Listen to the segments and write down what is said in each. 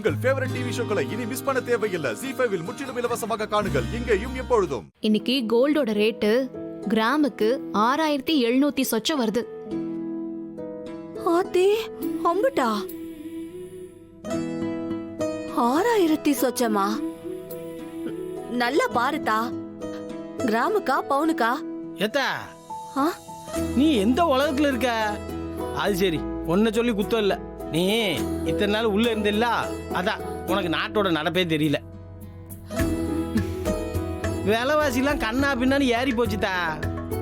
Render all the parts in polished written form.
உங்கள் favourite TV ஷோக்களை இனி miss பண்ண தேவையில்லை. ZEE5 இல் முற்றிலும் இலவசமாக காணுங்கள். இங்கேயும் எப்பொழுதும். இன்னைக்கு கோல்டோட ரேட்டு கிராமுக்கு 6700 சொச்சம் வருது. ஆத்தே அம்புட்டா 6000 சொச்சமா? நல்லா பாருத்தா, கிராமுக்கா பவுனுக்கா? ஏத்தா ஆ? நீ எந்த உலகத்துல இருக்க? அது சரி, உன்னை சொல்லி குத்தம் இல்ல. நீ இத்தனை நாள் உள்ள இருந்தில்ல, அதான் உனக்கு நாட்டோட நடப்பே தெரியல. விலைவாசிலாம் கண்ணா பின்னான்னு ஏறி போச்சுதா.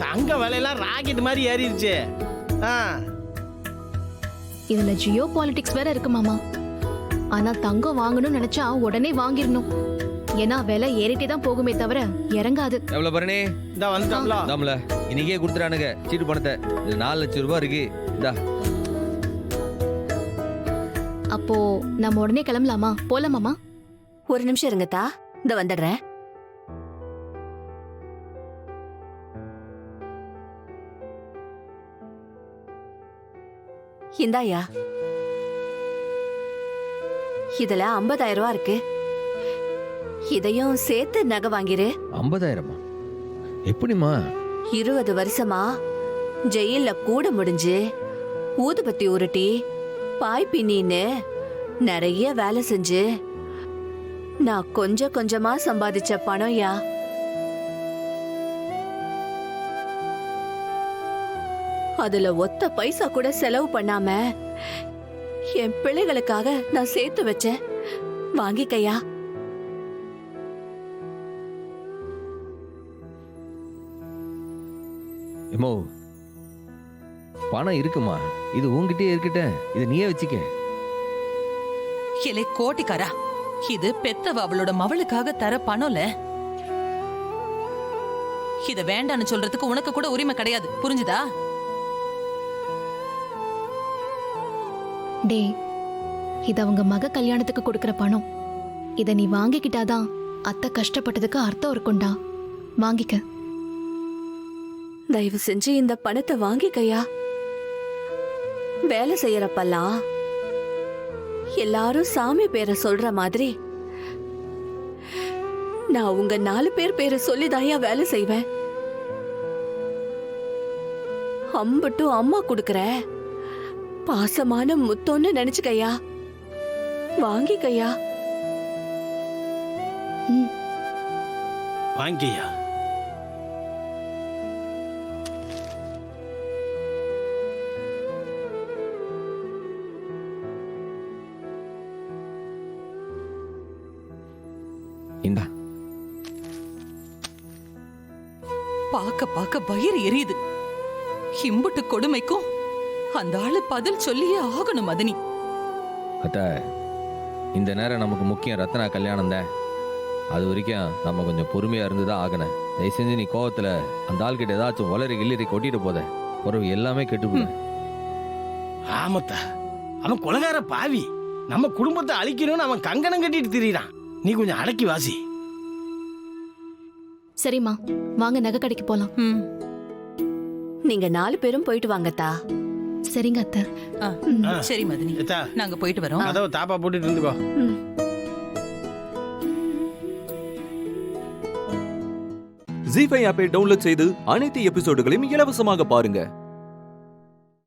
தங்க விலையெல்லாம் ராக்கெட் மாதிரி ஏறிடுச்சு. இதுல ஜியோ பாலிடிக்ஸ் வேற இருக்கு மாமா. ஆனா தங்கம் வாங்கணும்னு நினைச்சா உடனே வாங்கிடணும். ஏன்னா விலை ஏறிட்டே தான் போகுமே தவிர இறங்காது. எவ்வளவு பரணி? இந்த வந்துட்டோம்ல. தாம்ல இன்னைக்கே கொடுத்துறானுங்க சீட்டு பணத்தை. இது 4 லட்சம் ரூபாய் இருக்கு. இந்தா. அப்போ நம்ம உடனே கிளம்பலாமா? போலாமாமா? ஒரு நிமிஷம் இருங்கத்தா, இந்த வந்துடுறேன். இந்தாயா, இதுல 50,000 ரூபா இருக்கு. இதையும் சேர்த்து நகை வாங்கிரு. 50,000? எப்படிமா? 20 வருஷமா ஜெயில கூட முடிஞ்சு ஊதுபத்தி உருட்டி பாய் பின்னின்னு நிறைய வேலை செஞ்சு நான் கொஞ்சம் கொஞ்சமா சம்பாதிச்ச பணம் யா. அதுல ஒத்த பைசா கூட செலவு பண்ணாம என் பிள்ளைகளுக்காக நான் சேர்த்து வச்சேன். வாங்கிக்கையா. எமோ பணம் இருக்குமா? இது உன்கிட்டயே இருக்கட்டும். இது நீயே வச்சுக்க. இலை கோட்டிக்காரா, இது பெத்தவ அவளோட மவளுக்காக தர பணம்ல. இத வேண்டான்னு சொல்றதுக்கு உனக்கு கூட உரிமை கிடையாது, புரிஞ்சுதா? டே, இது அவங்க மக கல்யாணத்துக்கு கொடுக்கற பணம். இத நீ வாங்கிக்கிட்டாதான் அத்தை கஷ்டப்பட்டதுக்கு அர்த்தம் இருக்கும்டா. வாங்கிக்க. தயவு செஞ்சு இந்த பணத்தை வாங்கிக்கையா. வேலை செய்யறப்பெல்லாம் எல்லாரும் சாமி பேரை சொல்ற மாதிரி நான் உங்க 4 பேர் பேரை சொல்லிதாயா வேலை செய்வேன். அம்பட்டும் அம்மா குடுக்கற பாசமான முத்தோன்னு நினைச்சுக்கையா. வாங்கிக்கையா. வாங்கியா. இந்தா. பாக்க பாக்க வயிறு எரியுது. இம்புட்டு கொடுமைக்கும் அந்த ஆளு பதில் சொல்லியே ஆகணும் மதனி. அத்த, இந்த நேரம் நமக்கு முக்கியம் ரத்னா கல்யாணம் தான். அது வரைக்கும் நம்ம கொஞ்சம் பொறுமையா இருந்துதான் ஆகணும். தயவு செஞ்சு நீ கோவத்துல அந்த ஆள்கிட்ட ஏதாச்சும் வளரி கிள்ளி கொட்டிட்டு போத பிறகு எல்லாமே கெட்டு. ஆமத்தா, அவன் கொலகார பாவி. நம்ம குடும்பத்தை அழிக்கணும்னு அவன் கங்கணம் கட்டிட்டு திரியிறான். நீ கொஞ்சம் அடக்கி வாசி. சரிம்மா, வாங்க நகை கடைக்கு போலாம். நீங்க 4 பேரும் போயிட்டு வாங்கத்தா. சரிங்க அத்தை. சரி மதனி, நாங்க போயிட்டு வரோம். கதவை தாப்பா போட்டுட்டு இருந்துக்கோ. ZEE5 ஆப்பை டவுன்லோட் செய்து அனைத்து எபிசோடுகளையும் இலவசமாக பாருங்க.